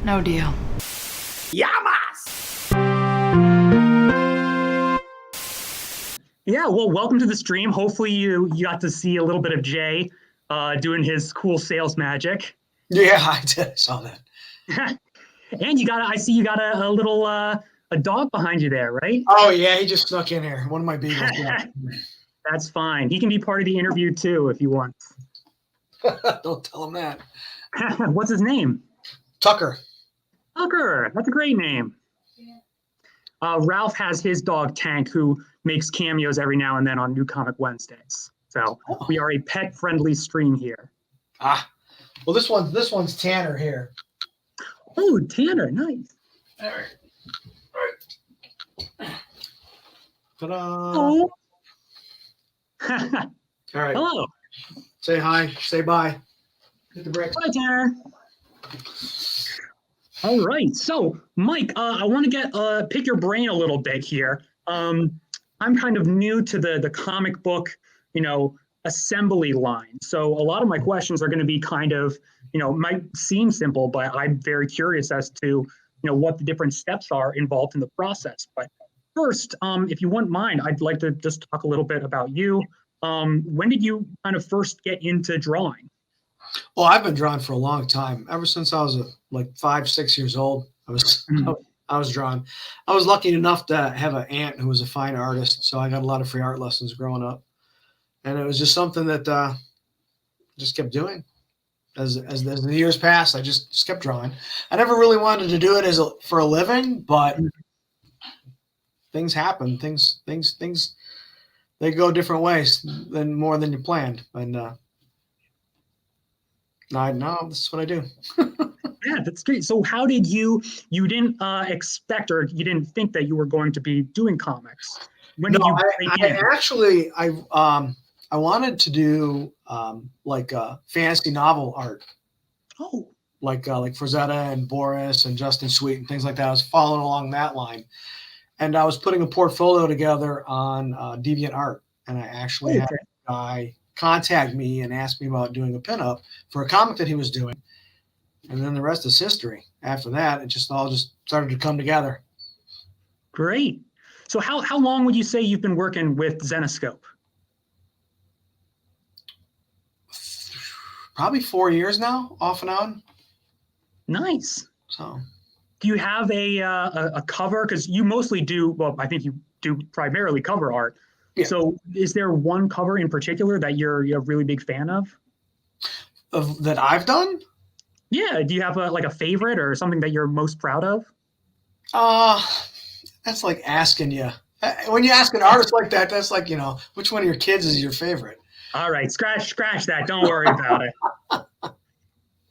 No deal. Yamas! Yeah, well, welcome to the stream. Hopefully you got to see a little bit of Jay doing his cool sales magic. Yeah, I did. I saw that. And I see you got a little a dog behind you there, right? Oh, yeah, he just snuck in here. One of my beagles. That's fine. He can be part of the interview too if you want. Don't tell him that. What's his name? Tucker. Tucker. That's a great name. Ralph has his dog Tank, who makes cameos every now and then on New Comic Wednesdays. So we are a pet-friendly stream here. Ah, well, this one's Tanner here. Oh, Tanner, nice. All right. Ta-da! Oh. All right. Hello. Say hi. Say bye. Hit the brakes. Bye, Tanner. All right. So, Mike, I want to pick your brain a little bit here. I'm kind of new to the comic book, assembly line. So a lot of my questions are going to be kind of, might seem simple, but I'm very curious as to, what the different steps are involved in the process. But first, if you wouldn't mind, I'd like to just talk a little bit about you. When did you kind of first get into drawing? Well, I've been drawing for a long time. Ever since I was like 5, 6 years old, I was drawing. I was lucky enough to have an aunt who was a fine artist, so I got a lot of free art lessons growing up, and it was just something that I just kept doing. As the years passed, I just kept drawing. I never really wanted to do it for a living, but things happen. Things they go different ways more than you planned, and no, this is what I do. Yeah, that's great. So how did you didn't expect or you didn't think that you were going to be doing comics? When did you I wanted to do like fantasy novel art. Oh. Like Frazetta and Boris and Justin Sweet and things like that. I was following along that line. And I was putting a portfolio together on DeviantArt. And I actually had a guy contact me and ask me about doing a pinup for a comic that he was doing. And then the rest is history. After that, it all just started to come together. Great. So how long would you say you've been working with Zenescope? Probably 4 years now, off and on. Nice. So, do you have a cover? Because you mostly do. Well, I think you do primarily cover art. Yeah. So, is there one cover in particular that you're a really big fan of? That I've done? Yeah. Do you have a favorite or something that you're most proud of? That's like asking you. When you ask an artist like that, that's like, which one of your kids is your favorite? All right, scratch that. Don't worry about it.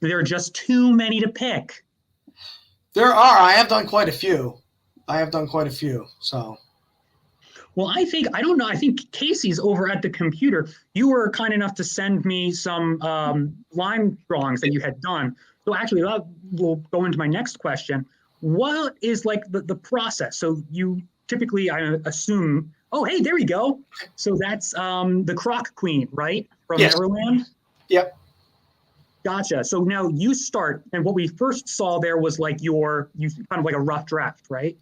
There are just too many to pick. There are. I have done quite a few. So. Well, I don't know. I think Casey's over at the computer. You were kind enough to send me some line drawings that you had done. So actually, we'll go into my next question. What is like the process? So you typically, I assume. Oh, hey, there we go. So that's the Croc Queen, right? From Neverland? Yep. Gotcha. So now you start, and what we first saw there was like you kind of like a rough draft, right?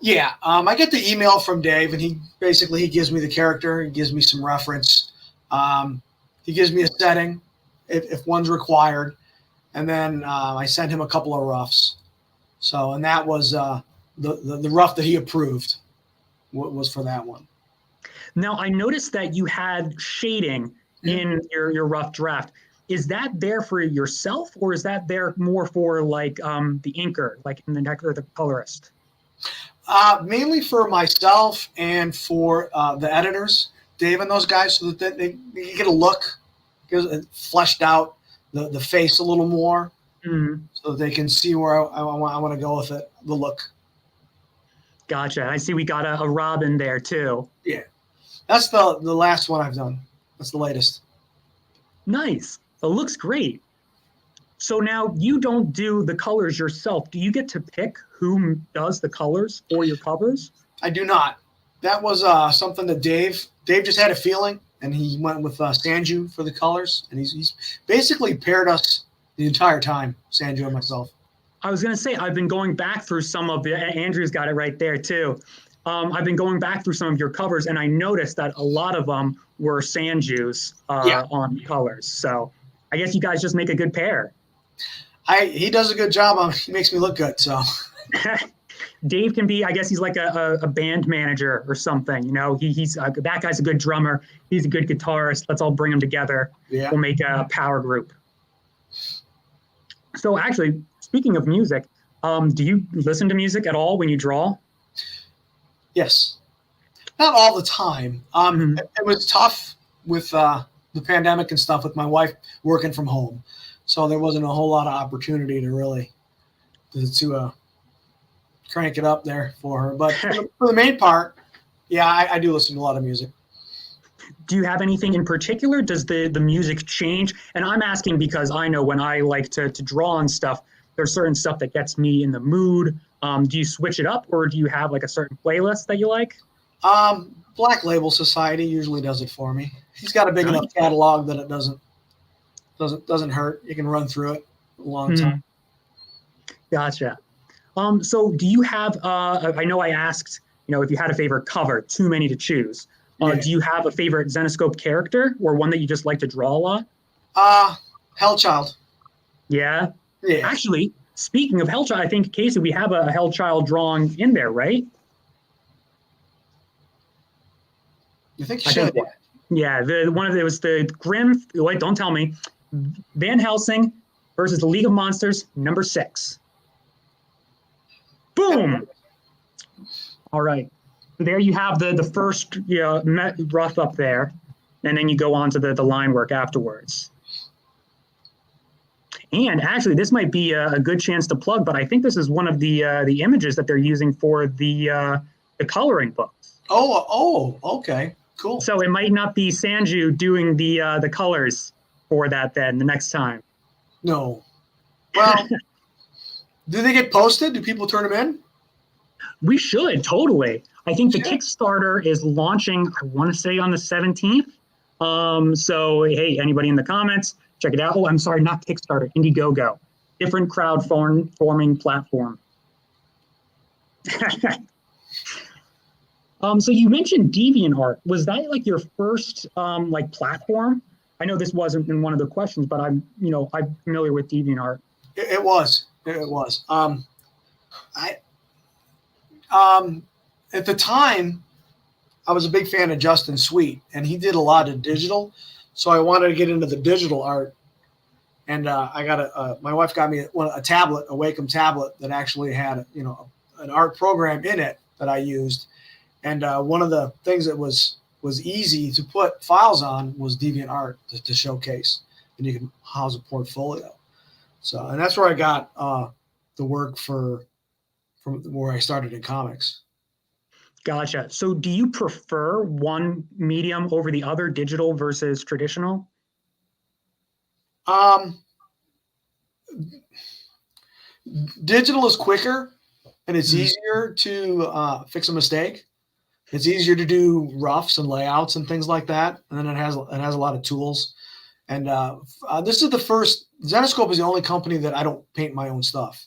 Yeah. I get the email from Dave, and he gives me the character. He gives me some reference. He gives me a setting if one's required. And then I send him a couple of roughs. So, and that was the rough that he approved. What was for that one. Now, I noticed that you had shading in your rough draft. Is that there for yourself, or is that there more for like the inker, like in the neck or the colorist? Mainly for myself and for the editors, Dave and those guys, so that they get a look, get it fleshed out, the face a little more, so that they can see where I want to go with it, the look. Gotcha. I see we got a Robin there too. Yeah. That's the last one I've done. That's the latest. Nice. It looks great. So now you don't do the colors yourself. Do you get to pick who does the colors for your covers? I do not. That was something that Dave just had a feeling, and he went with Sanju for the colors, and he's basically paired us the entire time, Sanju and myself. I was going to say, I've been going back through some of the, Andrew's got it right there too. I've been going back through some of your covers, and I noticed that a lot of them were Sanju's on colors. So I guess you guys just make a good pair. He does a good job. He makes me look good. So Dave can be, I guess he's like a band manager or something. You know, he's that guy's a good drummer. He's a good guitarist. Let's all bring them together. Yeah. We'll make a power group. So actually, speaking of music, do you listen to music at all when you draw? Yes. Not all the time. It was tough with the pandemic and stuff with my wife working from home. So there wasn't a whole lot of opportunity to really to crank it up there for her. But for the main part, yeah, I do listen to a lot of music. Do you have anything in particular? Does the music change? And I'm asking because I know when I like to draw on stuff, there's certain stuff that gets me in the mood. Do you switch it up, or do you have like a certain playlist that you like? Black Label Society usually does it for me. He's got a big enough catalog that it doesn't hurt. You can run through it a long time. Gotcha. So do you have, I know I asked, if you had a favorite cover, too many to choose. Do you have a favorite Zenescope character or one that you just like to draw a lot? Hellchild. Yeah? Yeah. Actually, speaking of Hellchild, I think, Casey, we have a Hellchild drawing in there, right? You think you should? Yeah, it was the Grim, wait, don't tell me, Van Helsing versus the League of Monsters, #6. Boom! All right. There you have the first rough up there, and then you go on to the line work afterwards. And actually, this might be a good chance to plug, but I think this is one of the images that they're using for the coloring books. Oh, okay, cool. So it might not be Sanju doing the colors for that then the next time. No. Well, do they get posted? Do people turn them in? We should, totally. I think the Kickstarter is launching, I want to say on the 17th. So, hey, anybody in the comments, check it out. Oh, I'm sorry, not Kickstarter, Indiegogo. Different crowdfunding platform. So you mentioned DeviantArt. Was that like your first platform? I know this wasn't in one of the questions, but I'm familiar with DeviantArt. It was. At the time, I was a big fan of Justin Sweet, and he did a lot of digital. So I wanted to get into the digital art, and I got my wife got me a tablet, a Wacom tablet that actually had an art program in it that I used. And one of the things that was easy to put files on was DeviantArt to showcase, and you can house a portfolio. So, and that's where I got the work from where I started in comics. Gotcha. So do you prefer one medium over the other, digital versus traditional? Digital is quicker, and it's easier to fix a mistake. It's easier to do roughs and layouts and things like that. And then it has a lot of tools. And this is the first. Zenescope is the only company that I don't paint my own stuff.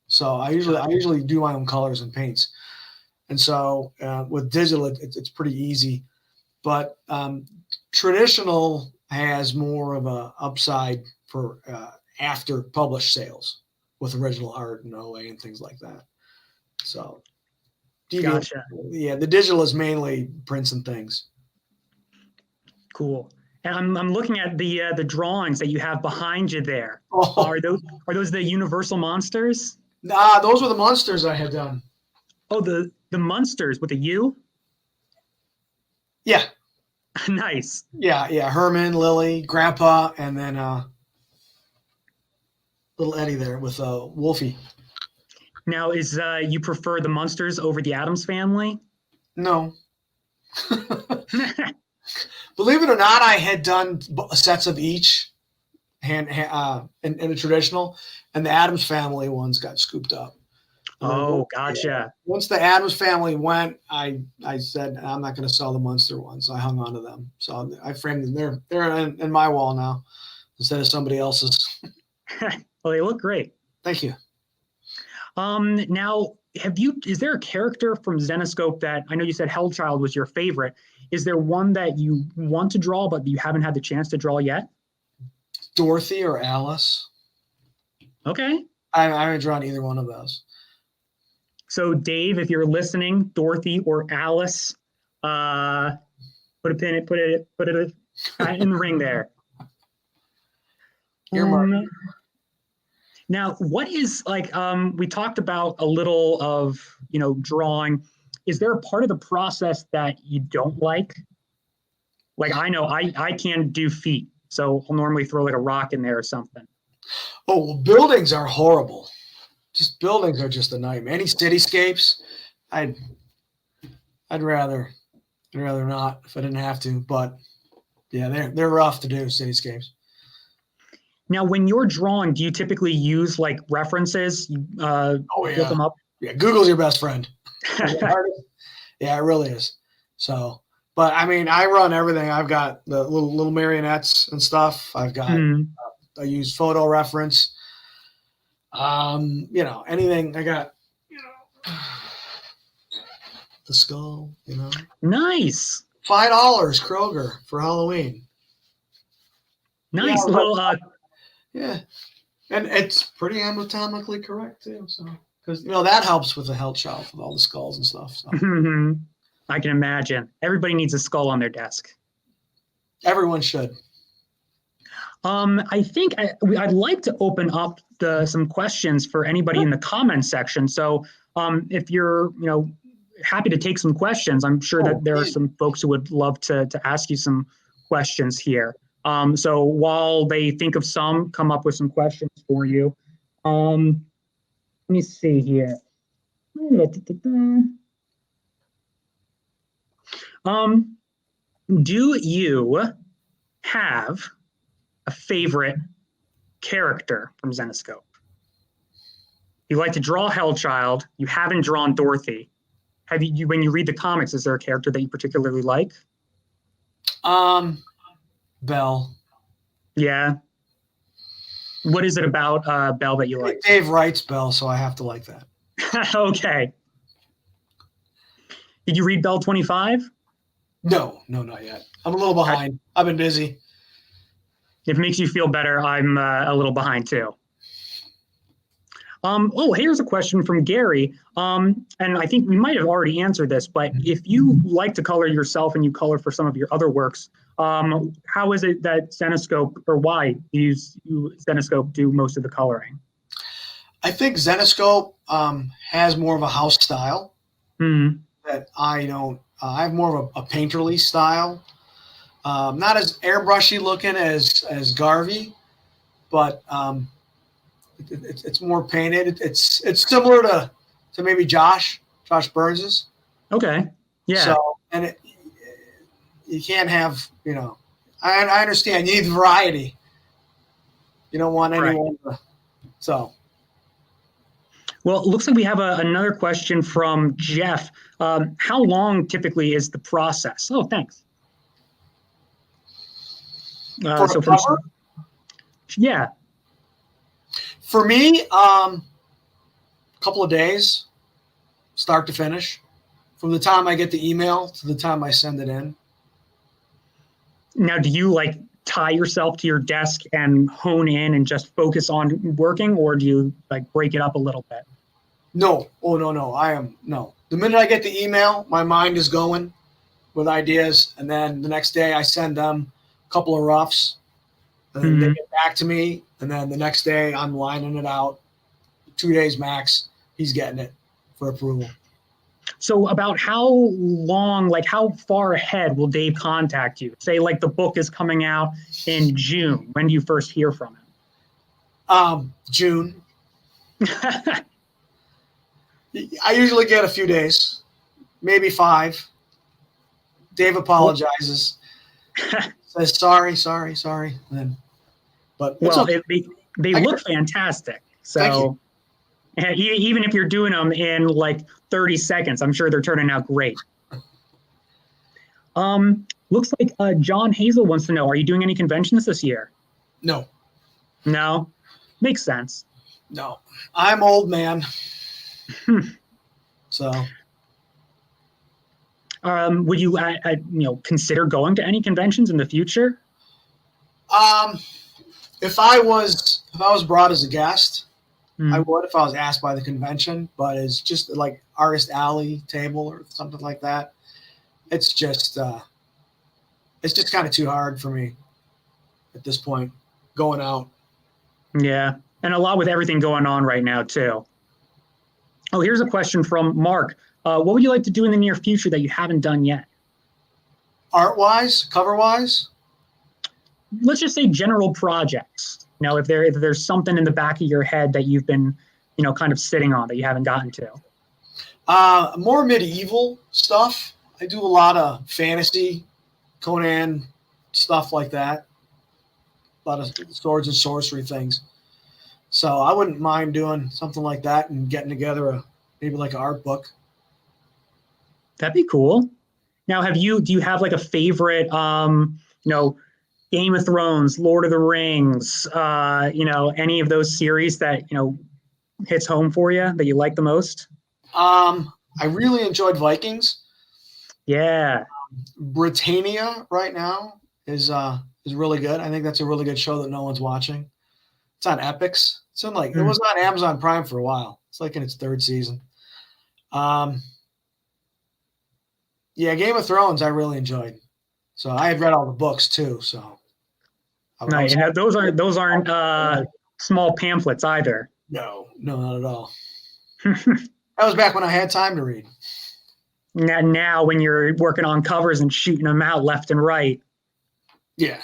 So I usually do my own colors and paints. And so with digital, it's pretty easy. But traditional has more of a upside for after published sales with original art and OA and things like that. So. Gotcha. Yeah, the digital is mainly prints and things. Cool. And I'm looking at the drawings that you have behind you there. Oh. Are those the Universal monsters? Nah, those were the monsters I had done. Oh, the monsters with a U? Yeah. Nice. Yeah. Herman, Lily, Grandpa, and then little Eddie there with Wolfie. Now, you prefer the monsters over the Addams Family? No. Believe it or not, I had done sets of each in a traditional, and the Addams Family ones got scooped up. Oh, gotcha. Once the Addams Family went, I said, I'm not going to sell the monster ones. I hung on to them. So I framed them. They're in my wall now instead of somebody else's. Well, they look great. Thank you. Now, is there a character from Zenescope that, I know you said Hellchild was your favorite. Is there one that you want to draw, but you haven't had the chance to draw yet? Dorothy or Alice. Okay. I haven't drawn either one of those. So Dave, if you're listening, Dorothy or Alice, put it in the ring there. Now, what is like, we talked about a little of, drawing. Is there a part of the process that you don't like? Like, I know I can't do feet, so I'll normally throw like a rock in there or something. Oh, well, buildings are horrible. Buildings are just a nightmare. Any cityscapes, I'd rather not if I didn't have to. But yeah, they're rough to do, cityscapes. Now, when you're drawing, do you typically use like references? Look them up. Yeah, Google's your best friend. Yeah, it really is. So, but I mean, I run everything. I've got the little marionettes and stuff. I've got I use photo reference. Anything. I got, the skull. Nice. $5 Kroger for Halloween. Nice yeah, and it's pretty anatomically correct too. So, because that helps with the Hellchild with all the skulls and stuff. So. I can imagine. Everybody needs a skull on their desk. Everyone should. I think I'd like to open up some questions for anybody in the comments section. So if you're happy to take some questions, I'm sure that there are some folks who would love to ask you some questions here. So while they think of some, come up with some questions for you. Let me see here. Do you have a favorite character from Zenescope? You like to draw Hellchild. You haven't drawn Dorothy. Have you when you read the comics, is there a character that you particularly like? Belle. Yeah. What is it about Belle that you like? Dave writes Belle, so I have to like that. Okay. Did you read Belle 25? No, not yet. I'm a little behind. I've been busy. If it makes you feel better, I'm a little behind too. Here's a question from Gary. And I think we might have already answered this, but if you like to color yourself and you color for some of your other works, how is it that Zenescope, or why do Zenescope do most of the coloring? I think Zenescope has more of a house style that I don't. I have more of a painterly style. Not as airbrushy looking as Garvey, but it's more painted. It's similar to maybe Josh Burns's. Okay. Yeah. So you can't have I understand you need variety. You don't want anyone so. Well, it looks like we have another question from Jeff. How long typically is the process? Oh, thanks. Yeah. For me, a couple of days, start to finish, from the time I get the email to the time I send it in. Now, do you tie yourself to your desk and hone in and just focus on working, or do you break it up a little bit? No. Oh, no. The minute I get the email, my mind is going with ideas, and then the next day I send them a couple of roughs, and then they get back to me, and then the next day I'm lining it out. 2 days max, he's getting it for approval. So about how long, how far ahead will Dave contact you? Say the book is coming out in June. When do you first hear from him? June. I usually get a few days, maybe 5. Dave apologizes, says sorry, and then, but okay. they look fantastic. So even if you're doing them in 30 seconds, I'm sure they're turning out great. Looks like John Hazel wants to know: are you doing any conventions this year? No. No, makes sense. No, I'm old man. So, Would you, consider going to any conventions in the future? um, if I was brought as a guest, I Mm. would if I was asked by the convention. But it's just like Artist Alley table or something like that. It's just kind of too hard for me at this point going out. Yeah, and a lot with everything going on right now too. Oh, here's a question from Mark. What would you like to do in the near future that you haven't done yet? Art wise, cover wise, Let's just say general projects. If there's something in the back of your head that you've been, kind of sitting on that you haven't gotten to. more medieval stuff. I do a lot of fantasy, Conan stuff like that. A lot of swords and sorcery things. So I wouldn't mind doing something like that and getting together maybe like an art book. That'd be cool. Now, do you have like a favorite, Game of Thrones, Lord of the Rings, any of those series that, hits home for you that you like the most? I really enjoyed Vikings. Yeah. Britannia right now is really good. I think that's a really good show that no one's watching. It's on Epix. It was on Amazon Prime for a while. It's like in its third season. Yeah, Game of Thrones I really enjoyed. So I had read all the books too. So Nice. And those aren't small pamphlets either. No, not at all. That was back when I had time to read. Now, when you're working on covers and shooting them out left and right. Yeah.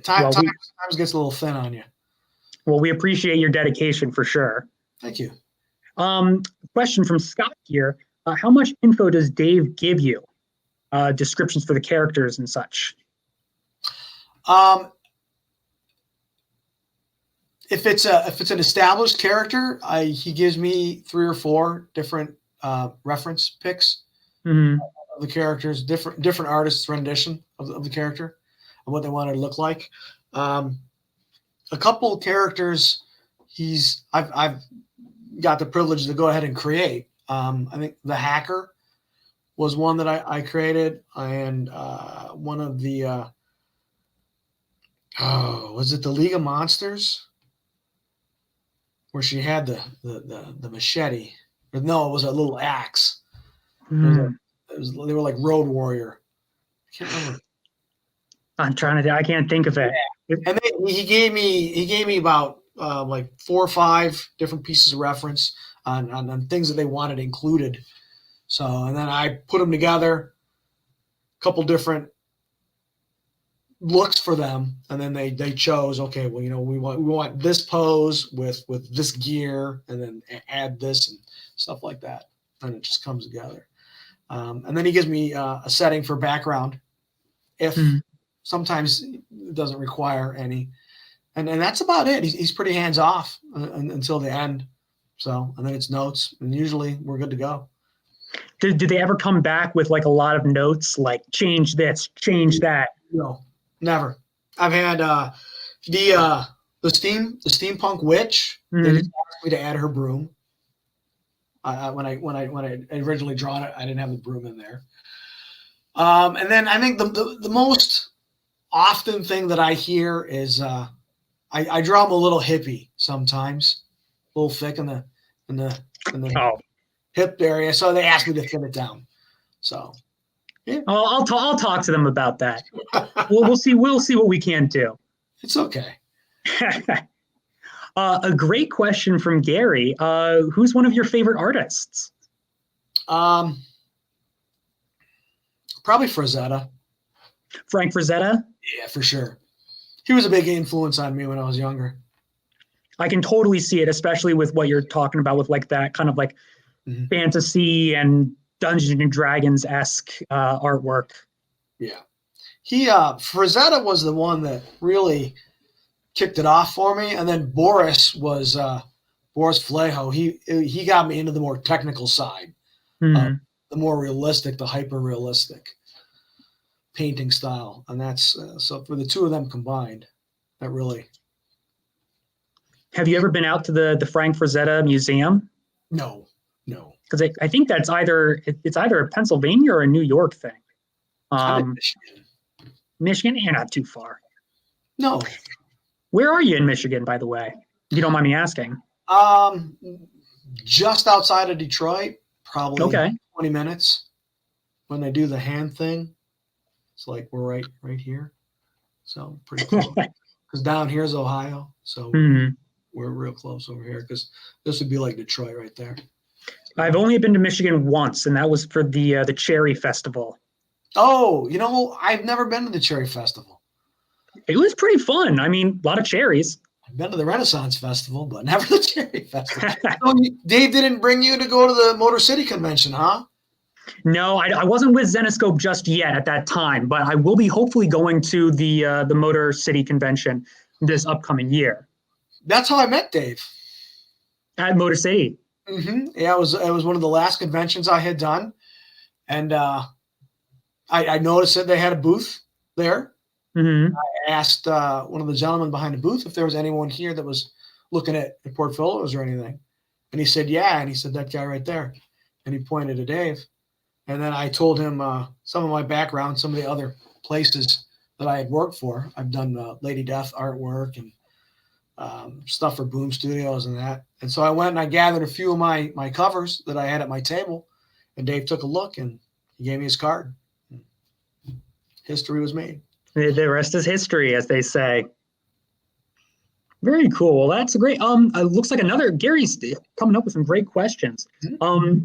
Times gets a little thin on you. Well, we appreciate your dedication for sure. Thank you. Question from Scott here. How much info does Dave give you? Descriptions for the characters and such. If it's an established character, he gives me 3 or 4 different reference pics of the characters, different artists' rendition of the character and what they wanted to look like. A couple of characters I've got the privilege to go ahead and create. I think the Hacker was one that I created, and one of the was it the League of Monsters, where she had the machete? Or no, it was a little axe. They were like Road Warrior. I can't remember. I can't think of it. Yeah. And then he gave me about like 4 or 5 different pieces of reference on things that they wanted included. So, and then I put them together, a couple different looks for them, and then they chose, okay, well, we want this pose with this gear, and then add this and stuff like that, and it just comes together. And then he gives me a setting for background, if sometimes it doesn't require any, and that's about it. He's pretty hands off until the end. So, and then it's notes, and usually we're good to go. Did they ever come back with like a lot of notes, like change this, change that? No, never. I've had the steampunk witch. They just asked me to add her broom. When I originally drawn it, I didn't have the broom in there. And then I think the most often thing that I hear is I draw them a little hippie sometimes, a little thick in the hip area, so they asked me to thin it down. So, yeah. I'll talk to them about that. We'll see what we can do. It's okay. A great question from Gary. Who's one of your favorite artists? Probably Frazetta. Frank Frazetta? Yeah, for sure. He was a big influence on me when I was younger. I can totally see it, especially with what you're talking about with like that kind of like fantasy and Dungeons and Dragons-esque artwork. Yeah. Frazetta was the one that really kicked it off for me. And then Boris Flejo. He got me into the more technical side, the more realistic, the hyper-realistic painting style. And that's, so for the two of them combined, that really. Have you ever been out to the Frank Frazetta Museum? No, No. Because I think that's it's either a Pennsylvania or a New York thing. I'm in Michigan. Michigan, you're not too far. No. Where are you in Michigan, by the way? If you don't mind me asking. Just outside of Detroit, probably Okay. 20 minutes. When they do the hand thing, it's like we're right here. So pretty close. Because down here is Ohio, so we're real close over here. Because this would be like Detroit right there. I've only been to Michigan once, and that was for the Cherry Festival. Oh, I've never been to the Cherry Festival. It was pretty fun. I mean, a lot of cherries. I've been to the Renaissance Festival, but never the Cherry Festival. So Dave didn't bring you to go to the Motor City Convention, huh? No, I wasn't with Zenescope just yet at that time, but I will be hopefully going to the Motor City Convention this upcoming year. That's how I met Dave. At Motor City. Mm-hmm. Yeah, it was one of the last conventions I had done, and I noticed that they had a booth there. Mm-hmm. I asked one of the gentlemen behind the booth if there was anyone here that was looking at portfolios or anything, and he said, "Yeah," and he said, "That guy right there," and he pointed to Dave, and then I told him some of my background, some of the other places that I had worked for. I've done Lady Death artwork and stuff for Boom Studios and that. And so I went and I gathered a few of my covers that I had at my table, and Dave took a look and he gave me his card. History was made. The rest is history, as they say. Very cool. Well, that's great. It looks like Gary's coming up with some great questions.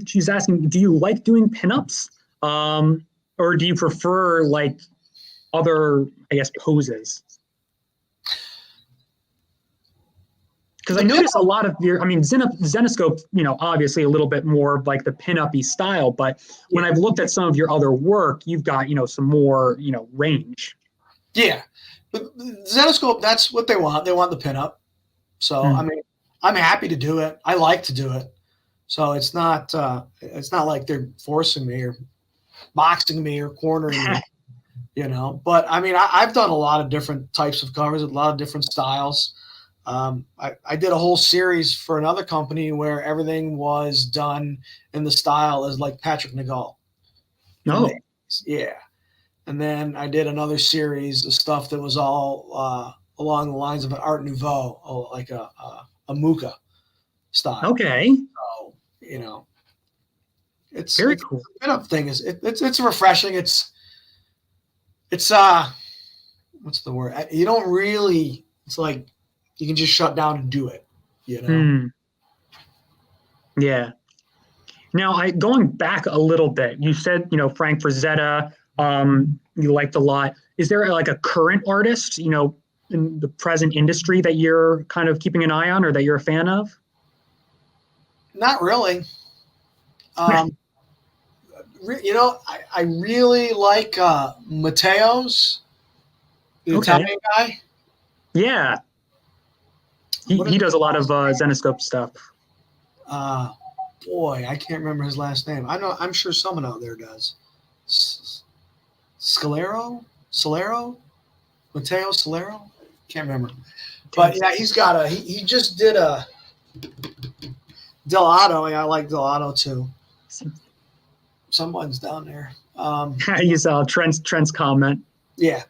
She's asking, do you like doing pinups? Or do you prefer like other, I guess, poses? Because I notice a lot of Zenescope, obviously a little bit more of like the pinup-y style, but when I've looked at some of your other work, you've got, some more, range. Yeah. But Zenescope, that's what they want. They want the pinup. So, I mean, I'm happy to do it. I like to do it. So it's not like they're forcing me or boxing me or cornering me, But I mean, I've done a lot of different types of covers, a lot of different styles. I did a whole series for another company where everything was done in the style as like Patrick Nagall. Oh. Yeah. And then I did another series of stuff that was all along the lines of an Art Nouveau, like a Mucha style. Okay. So, it's very cool. The pinup thing it's refreshing. It's what's the word? You don't really. It's like you can just shut down and do it. Yeah. Now, going back a little bit, you said Frank Frazetta. You liked a lot. Is there like a current artist, in the present industry that you're kind of keeping an eye on or that you're a fan of? Not really. I really like Mateo's, the Italian guy. Yeah. He does a lot of Zenescope stuff. Boy, I can't remember his last name. I'm sure someone out there does. Solero? Matteo Solero? Can't remember. But yeah, he's got he just did a Delato. Yeah, I like Delato too. Someone's down there. You saw Trent's comment. Yeah.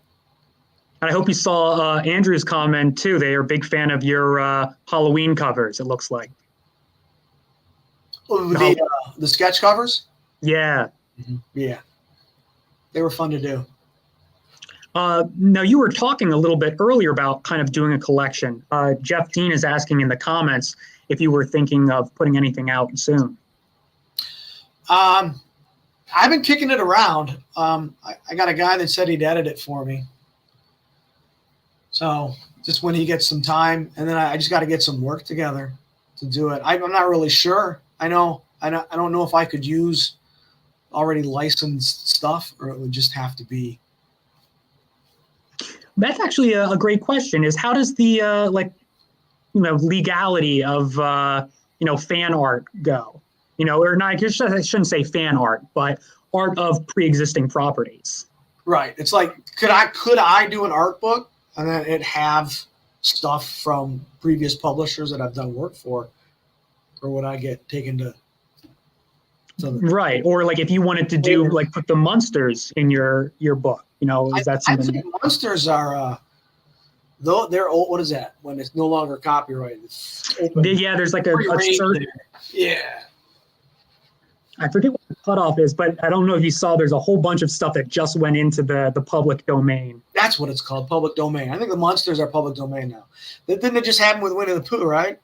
And I hope you saw Andrew's comment too. They are a big fan of your Halloween covers, it looks like. Oh, the sketch covers? Yeah. Mm-hmm. Yeah. They were fun to do. Now, you were talking a little bit earlier about kind of doing a collection. Jeff Dean is asking in the comments if you were thinking of putting anything out soon. I've been kicking it around. I got a guy that said he'd edit it for me. So just when he gets some time, and then I just got to get some work together to do it. I'm not really sure. I don't know if I could use already licensed stuff, or it would just have to be. That's actually a great question. Is how does the legality of fan art go? Or not? I shouldn't say fan art, but art of pre-existing properties. Right. It's like could I do an art book and then it have stuff from previous publishers that I've done work for, or would I get taken to Right. Or like if you wanted to do like put the monsters in your book, is that I'd something? say monsters are though they're old. What is that? When it's no longer copyrighted. It's open. Yeah, there's like a certain. Yeah. I forget what the cutoff is, but I don't know if you saw. There's a whole bunch of stuff that just went into the public domain. That's what it's called, public domain. I think the monsters are public domain now. Didn't it just happen with Winnie the Pooh, right?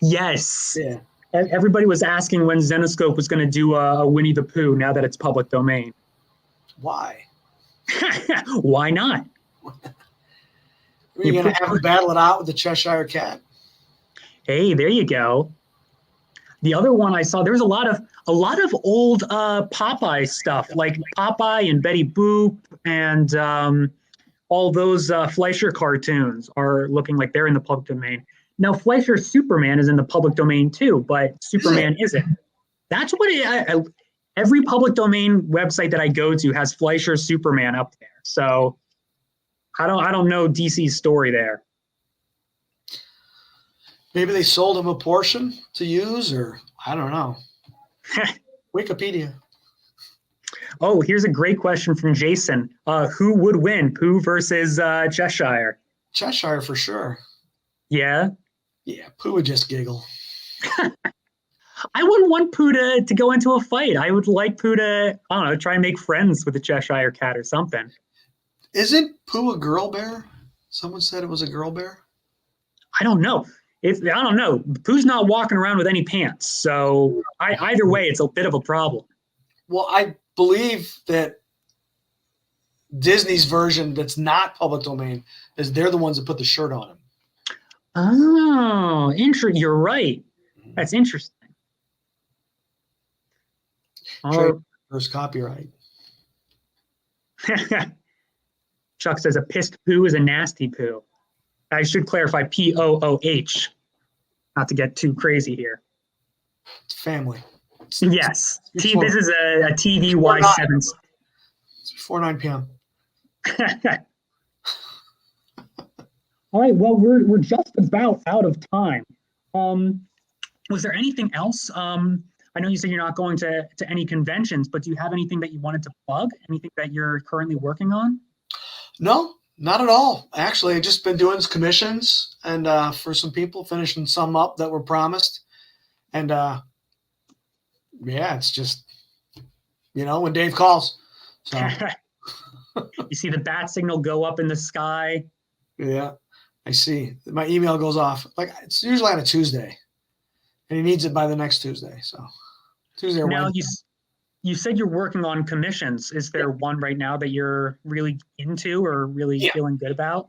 Yes. Yeah. Everybody was asking when Zenescope was going to do a Winnie the Pooh now that it's public domain. Why? Why not? Are you going to have to battle it out with the Cheshire Cat? Hey, there you go. The other one I saw, there's a lot of old Popeye stuff, like Popeye and Betty Boop and all those Fleischer cartoons are looking like they're in the public domain. Now, Fleischer's Superman is in the public domain too, but Superman isn't. That's what every public domain website that I go to has Fleischer's Superman up there. So I don't know DC's story there. Maybe they sold him a portion to use, or I don't know. Wikipedia. Oh, here's a great question from Jason. Who would win, Pooh versus Cheshire? Cheshire for sure. Yeah? Yeah, Pooh would just giggle. I wouldn't want Pooh to go into a fight. I would like Pooh to, I don't know, try and make friends with the Cheshire Cat or something. Isn't Pooh a girl bear? Someone said it was a girl bear. I don't know. I don't know. Pooh's not walking around with any pants. So either way, it's a bit of a problem. Well, I believe that Disney's version that's not public domain is they're the ones that put the shirt on him. Oh, you're right. That's interesting. There's copyright. Chuck says a pissed Pooh is a nasty Pooh. I should clarify Pooh, not to get too crazy here. It's family. Yes. This is a TVY7. It's before 9 p.m. All right. Well, we're just about out of time. Was there anything else? I know you said you're not going to any conventions, but do you have anything that you wanted to plug? Anything that you're currently working on? No, not at all. Actually, I've just been doing commissions and for some people, finishing some up that were promised. And yeah, it's just, when Dave calls. So. You see the bat signal go up in the sky. Yeah, I see. My email goes off. Like, it's usually on a Tuesday. And he needs it by the next Tuesday. So Tuesday or Wednesday. Now, you said you're working on commissions. Is there one right now that you're really into or really feeling good about?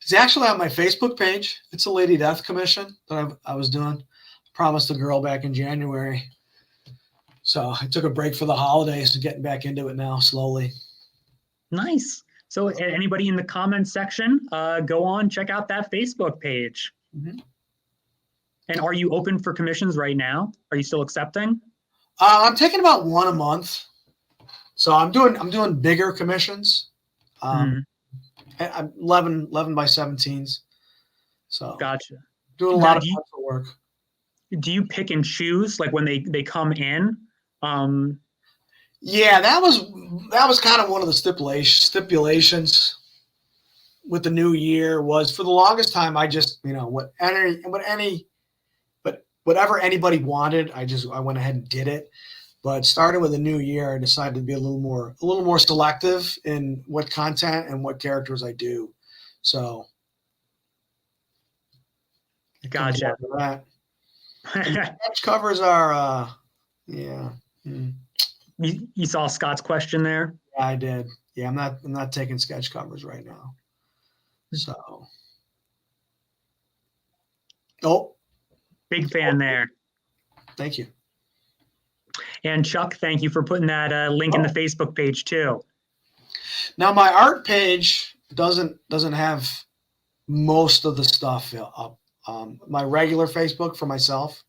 It's actually on my Facebook page. It's a Lady Death commission that I was doing. Promised a girl back in January. So I took a break for the holidays and getting back into it now slowly. Nice. So anybody in the comments section, go on, check out that Facebook page. Mm-hmm. And are you open for commissions right now? Are you still accepting? I'm taking about one a month. So I'm doing bigger commissions. I'm 11 by 17s. So gotcha. Doing a lot of work. Do you pick and choose like when they come in? Yeah, that was kind of one of the stipulations with the new year was for the longest time I just whatever anybody wanted, I went ahead and did it. But starting with the new year, I decided to be a little more selective in what content and what characters I do. So, gotcha. Sketch covers are, yeah. You saw Scott's question there? Yeah, I did. Yeah, I'm not taking sketch covers right now. So, big fan there. Thank you. And Chuck, thank you for putting that link in the Facebook page too. Now my art page doesn't have most of the stuff up. My regular Facebook for myself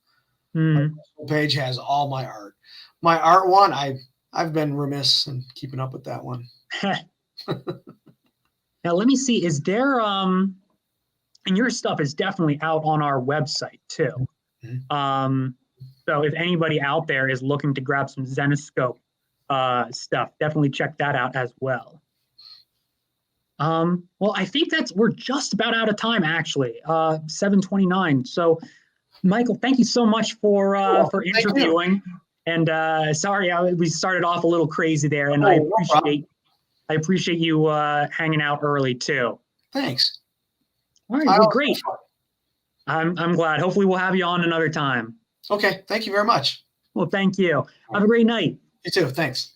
my page has all my art. My art one, I've been remiss in keeping up with that one. Now let me see. Is there and your stuff is definitely out on our website too. Mm-hmm. So if anybody out there is looking to grab some Zenescope stuff, definitely check that out as well. Well, I think we're just about out of time, actually. 7:29. So, Michael, thank you so much for interviewing. And sorry, we started off a little crazy there, and I appreciate you hanging out early too. Thanks. All right, well, great. I'm glad. Hopefully, we'll have you on another time. Okay, thank you very much. Well, thank you. Have a great night. You too. Thanks.